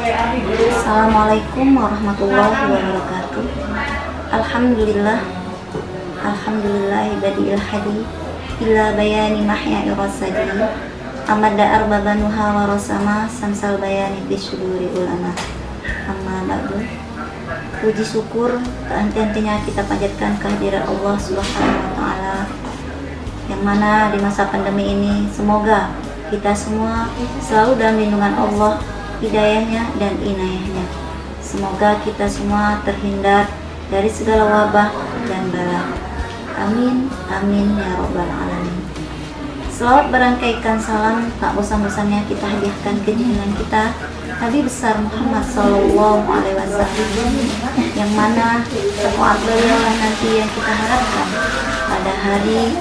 Assalamualaikum warahmatullahi wabarakatuh. Alhamdulillah, badiil hadi ila bayani mahya irasadi amada arbabanuha warasama samsal bayani bisyuduri ulama. Amma ba'du. Puji syukur henti-hentinya kita panjatkan kehadiran Allah Subhanahu wa taala, yang mana di masa pandemi ini semoga kita semua selalu dalam lindungan Allah, hidayahnya dan inayahnya. Semoga kita semua terhindar dari segala wabah dan bala. Amin, amin ya robbal alamin. Selawat berangkaikan salam tak bosan-bosannya kita hadiahkan ke junjungan kita Nabi besar Muhammad Sallallahu Alaihi Wasallam, yang mana syafaat beliau nanti yang kita harapkan pada hari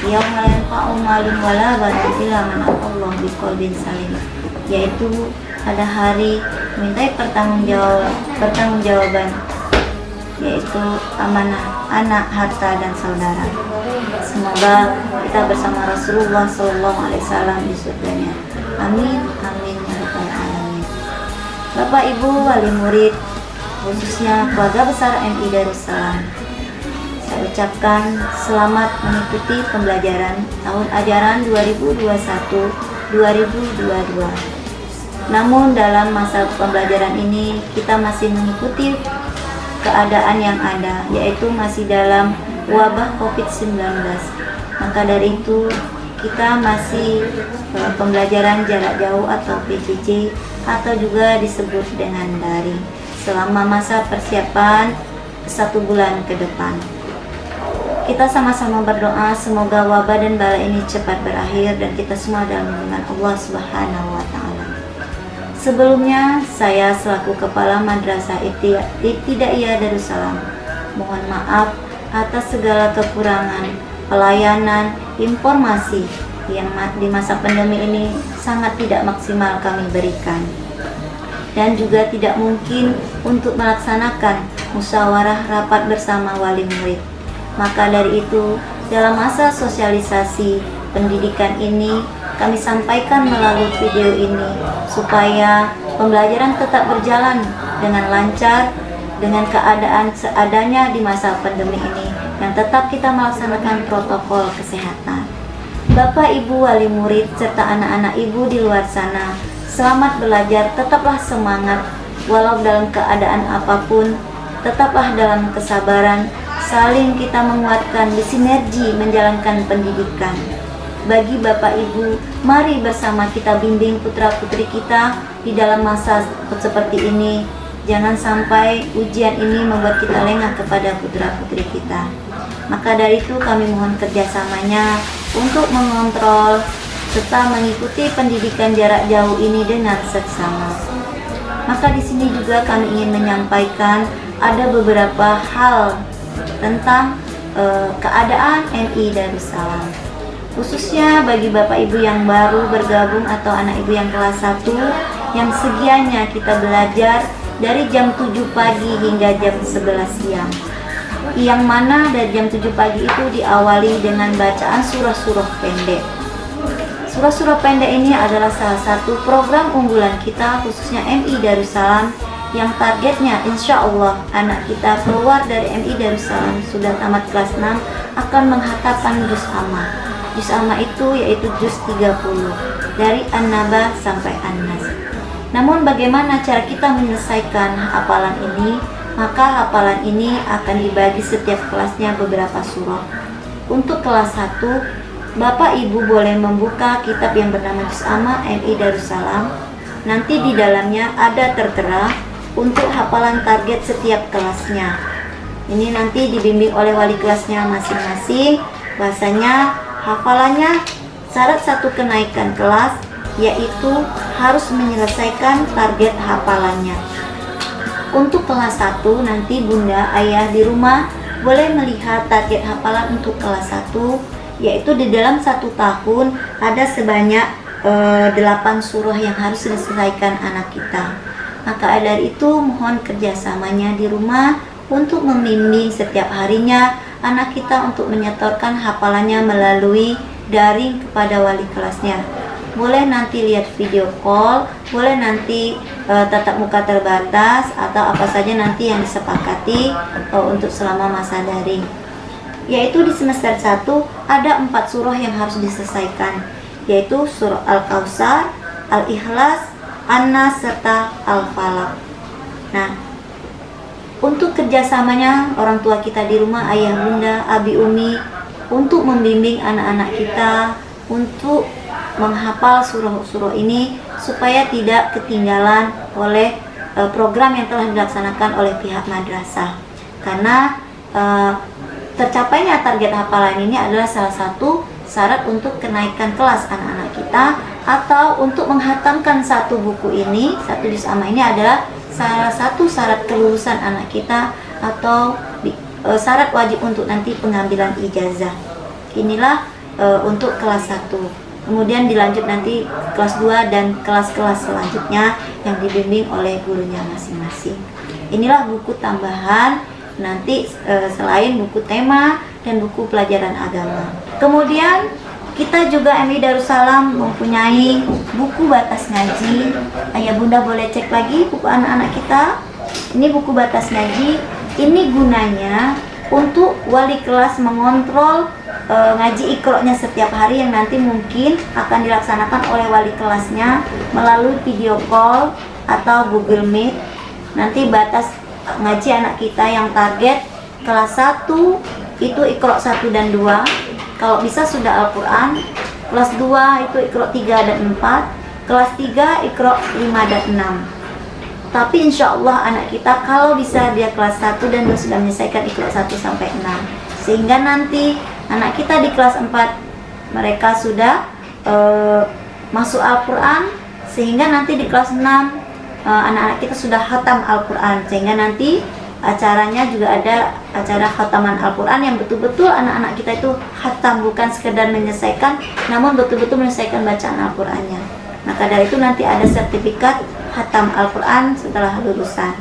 yaumul yanfa'u malun wala banun illa man Allah biqalbin salim, yaitu pada hari mintai pertanggungjawaban, yaitu amanah anak, harta dan saudara. Semoga kita bersama Rasulullah Sallallahu Alaihi Wasallam di surganya. Amin, amin ya rabbal alamin. Bapak Ibu wali murid, khususnya keluarga besar MI Darussalam, saya ucapkan selamat mengikuti pembelajaran tahun ajaran 2021-2022. Namun dalam masa pembelajaran ini kita masih mengikuti keadaan yang ada, yaitu masih dalam wabah COVID-19. Maka dari itu kita masih pembelajaran jarak jauh atau PJJ, atau juga disebut dengan daring, selama masa persiapan 1 bulan ke depan. Kita sama-sama berdoa semoga wabah dan bala ini cepat berakhir dan kita semua dalam lindungan Allah Subhanahu wa taala. Sebelumnya, saya selaku Kepala Madrasah Ibtidaiyah Darussalam mohon maaf atas segala kekurangan pelayanan informasi yang di masa pandemi ini sangat tidak maksimal kami berikan, dan juga tidak mungkin untuk melaksanakan musyawarah rapat bersama wali murid. Maka dari itu, dalam masa sosialisasi pendidikan ini, kami sampaikan melalui video ini supaya pembelajaran tetap berjalan dengan lancar, dengan keadaan seadanya di masa pandemi ini, yang tetap kita melaksanakan protokol kesehatan. Bapak, Ibu, wali murid, serta anak-anak Ibu di luar sana, selamat belajar, tetaplah semangat, walau dalam keadaan apapun, tetaplah dalam kesabaran, saling kita menguatkan, bersinergi menjalankan pendidikan. Bagi Bapak Ibu, mari bersama kita bimbing putra-putri kita di dalam masa seperti ini. Jangan sampai ujian ini membuat kita lengah kepada putra-putri kita. Maka dari itu kami mohon kerjasamanya untuk mengontrol serta mengikuti pendidikan jarak jauh ini dengan seksama. Maka di sini juga kami ingin menyampaikan ada beberapa hal tentang keadaan MI Darussalam, khususnya bagi Bapak Ibu yang baru bergabung atau anak Ibu yang kelas 1, yang segianya kita belajar dari jam 7 pagi hingga jam 11 siang, yang mana dari jam 7 pagi itu diawali dengan bacaan surah-surah pendek. Surah-surah pendek ini adalah salah satu program unggulan kita, khususnya MI Darussalam, yang targetnya insya Allah anak kita keluar dari MI Darussalam sudah tamat kelas 6 akan menghatamkan juz amma. Juz amma itu yaitu juz 30 dari An-Naba sampai An-Nas. Namun bagaimana cara kita menyelesaikan hafalan ini? Maka hafalan ini akan dibagi setiap kelasnya beberapa surah. Untuk kelas 1, Bapak Ibu boleh membuka kitab yang bernama Juz Amma MI Darussalam. Nanti di dalamnya ada tertera untuk hafalan target setiap kelasnya. Ini nanti dibimbing oleh wali kelasnya masing-masing. Bahasanya hafalannya syarat 1 kenaikan kelas, yaitu harus menyelesaikan target hafalannya. Untuk kelas 1 nanti Bunda Ayah di rumah boleh melihat target hafalan untuk kelas 1, yaitu di dalam 1 tahun ada sebanyak 8 surah yang harus diselesaikan anak kita. Maka dari itu mohon kerjasamanya di rumah untuk membimbing setiap harinya anak kita untuk menyetorkan hafalannya melalui daring kepada wali kelasnya. boleh nanti lihat video call, boleh nanti tatap muka terbatas, atau apa saja nanti yang disepakati untuk selama masa daring. Yaitu di semester 1 ada 4 surah yang harus diselesaikan, yaitu surah Al-Kautsar, Al-Ikhlas, An-Nas, serta Al-Falaq. Nah, untuk kerjasamanya orang tua kita di rumah, ayah bunda, abi umi, untuk membimbing anak-anak kita untuk menghafal surah-surah ini supaya tidak ketinggalan oleh program yang telah dilaksanakan oleh pihak madrasah. Karena tercapainya target hafalan ini adalah salah satu syarat untuk kenaikan kelas anak-anak kita, atau untuk menghatamkan satu buku ini, satu juz amma ini adalah salah satu syarat kelulusan anak kita, atau syarat wajib untuk nanti pengambilan ijazah. Inilah untuk kelas 1. Kemudian dilanjut nanti kelas 2 dan kelas-kelas selanjutnya yang dibimbing oleh gurunya masing-masing. Inilah buku tambahan nanti selain buku tema dan buku pelajaran agama. Kemudian kita juga MI Darussalam mempunyai buku batas ngaji. Ayah bunda boleh cek lagi buku anak-anak kita. Ini buku batas ngaji. Ini gunanya untuk wali kelas mengontrol ngaji Iqra-nya setiap hari yang nanti mungkin akan dilaksanakan oleh wali kelasnya melalui video call atau Google Meet. Nanti batas ngaji anak kita yang target kelas 1 itu Iqra 1 dan 2, kalau bisa sudah Al-Quran. Kelas 2 itu Iqra 3 dan 4, kelas 3 Iqra 5 dan 6. Tapi insya Allah anak kita kalau bisa dia kelas 1 dan 2 sudah menyelesaikan Iqra 1 sampai 6, sehingga nanti anak kita di kelas 4 mereka sudah masuk Al-Quran, sehingga nanti di kelas 6 anak-anak kita sudah khatam Al-Quran, sehingga nanti acaranya juga ada acara khataman Al-Quran yang betul-betul anak-anak kita itu khatam, bukan sekedar menyelesaikan, namun betul-betul menyelesaikan bacaan Al-Qurannya. Maka dari itu nanti ada sertifikat khatam Al-Quran setelah lulusan.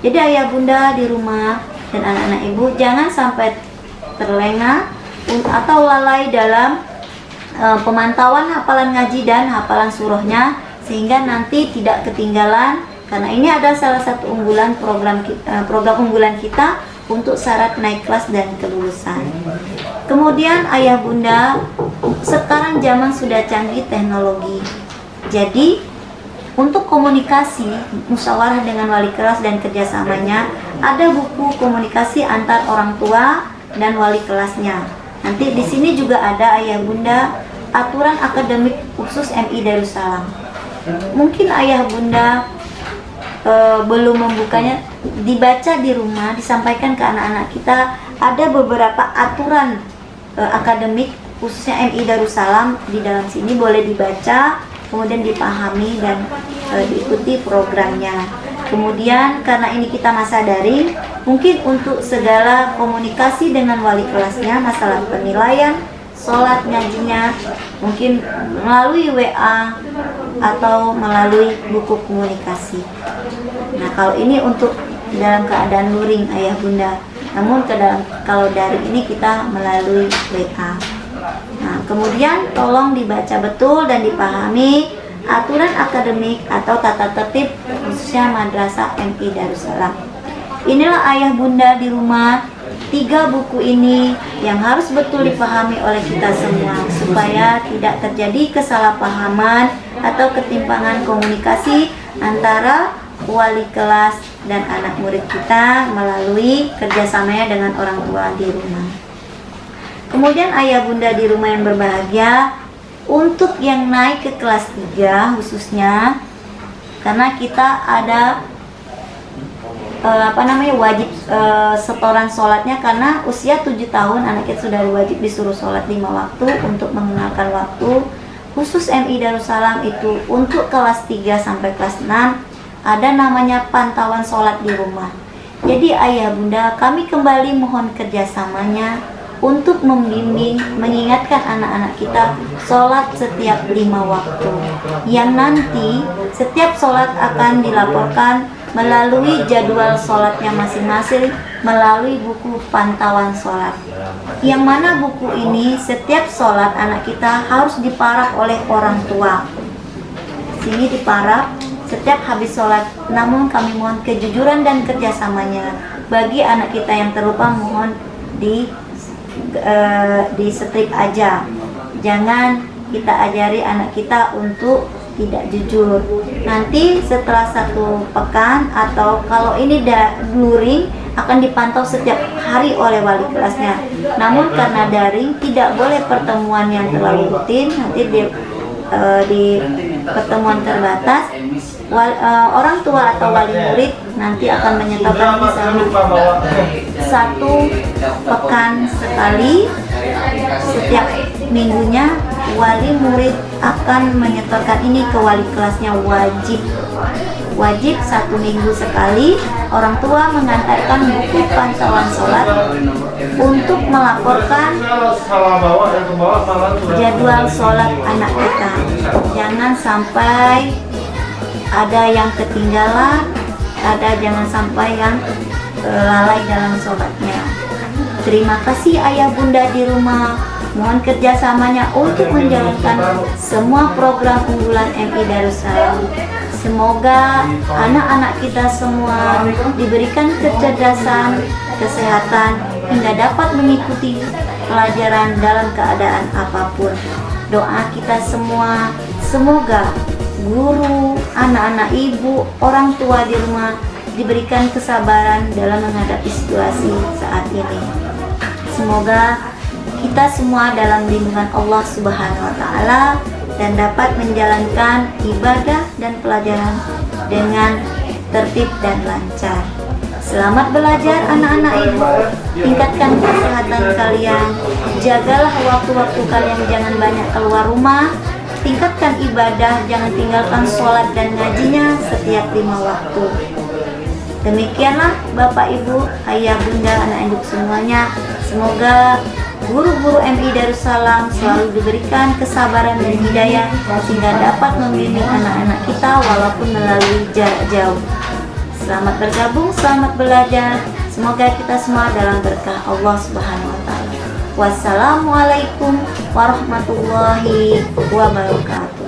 Jadi ayah bunda di rumah dan anak-anak ibu jangan sampai terlena atau lalai dalam pemantauan hafalan ngaji dan hafalan surahnya, sehingga nanti tidak ketinggalan, karena ini adalah salah satu unggulan program unggulan kita untuk syarat naik kelas dan kelulusan. Kemudian ayah bunda, sekarang zaman sudah canggih teknologi. Jadi untuk komunikasi musyawarah dengan wali kelas dan kerjasamanya, ada buku komunikasi antar orang tua dan wali kelasnya. Nanti di sini juga ada ayah bunda aturan akademik khusus MI Darussalam. Mungkin ayah bunda belum membukanya, dibaca di rumah, disampaikan ke anak-anak kita. Ada beberapa aturan akademik khususnya MI Darussalam di dalam sini, boleh dibaca, kemudian dipahami dan diikuti programnya. Kemudian karena ini kita masa daring, mungkin untuk segala komunikasi dengan wali kelasnya, masalah penilaian, sholat ngajinya, mungkin melalui WA atau melalui buku komunikasi. Nah, kalau ini untuk dalam keadaan luring ayah bunda, namun kalau daring ini kita melalui WA. Nah, kemudian tolong dibaca betul dan dipahami aturan akademik atau tata tertib khususnya Madrasah MI Darussalam. Inilah ayah bunda di rumah, 3 buku ini yang harus betul dipahami oleh kita semua supaya tidak terjadi kesalahpahaman atau ketimpangan komunikasi antara wali kelas dan anak murid kita melalui kerjasamanya dengan orang tua di rumah. Kemudian ayah bunda di rumah yang berbahagia, untuk yang naik ke kelas 3 khususnya, karena kita ada wajib setoran sholatnya, karena usia 7 tahun anak kita sudah wajib disuruh sholat 5 waktu untuk mengenalkan waktu. Khusus MI Darussalam itu untuk kelas 3 sampai kelas 6 ada namanya pantauan sholat di rumah. Jadi ayah bunda, kami kembali mohon kerjasamanya untuk membimbing, mengingatkan anak-anak kita sholat setiap 5 waktu, yang nanti setiap sholat akan dilaporkan melalui jadwal sholatnya masing-masing melalui buku pantauan sholat, yang mana buku ini setiap sholat anak kita harus diparaf oleh orang tua. sini di Parab setiap habis sholat. Namun kami mohon kejujuran dan kerjasamanya. Bagi anak kita yang terlupa, mohon di strip aja. Jangan kita ajari anak kita untuk tidak jujur. Nanti setelah 1 pekan atau kalau ini luring akan dipantau setiap hari oleh wali kelasnya. Namun karena daring tidak boleh pertemuan yang terlalu rutin. Nanti di pertemuan terbatas orang tua atau wali murid nanti akan menyatakan misalnya 1 pekan sekali, setiap minggunya wali murid akan menyetorkan ini ke wali kelasnya. Wajib 1 minggu sekali orang tua mengantarkan buku pantauan sholat untuk melaporkan jadwal sholat anak kita. Jangan sampai ada yang ketinggalan, jangan sampai yang lalai dalam sholatnya. Terima kasih ayah bunda di rumah. Mohon kerjasamanya untuk menjalankan semua program unggulan MI Darussalam. Semoga anak-anak kita semua diberikan kecerdasan, kesehatan, hingga dapat mengikuti pelajaran dalam keadaan apapun. Doa kita semua, semoga guru, anak-anak ibu, orang tua di rumah diberikan kesabaran dalam menghadapi situasi saat ini. Semoga kita semua dalam lindungan Allah Subhanahu wa Ta'ala dan dapat menjalankan ibadah dan pelajaran dengan tertib dan lancar. Selamat belajar anak-anak ibu, tingkatkan kesehatan kalian, jagalah waktu-waktu kalian, jangan banyak keluar rumah, tingkatkan ibadah, jangan tinggalkan sholat dan ngajinya setiap 5 waktu. Demikianlah Bapak Ibu, Ayah Bunda, anak induk semuanya. Semoga guru-guru MI Darussalam selalu diberikan kesabaran dan hidayah sehingga dapat membimbing anak-anak kita walaupun melalui jarak jauh. Selamat bergabung, selamat belajar. Semoga kita semua dalam berkah Allah Subhanahu wa Ta'ala. Wassalamualaikum warahmatullahi wabarakatuh.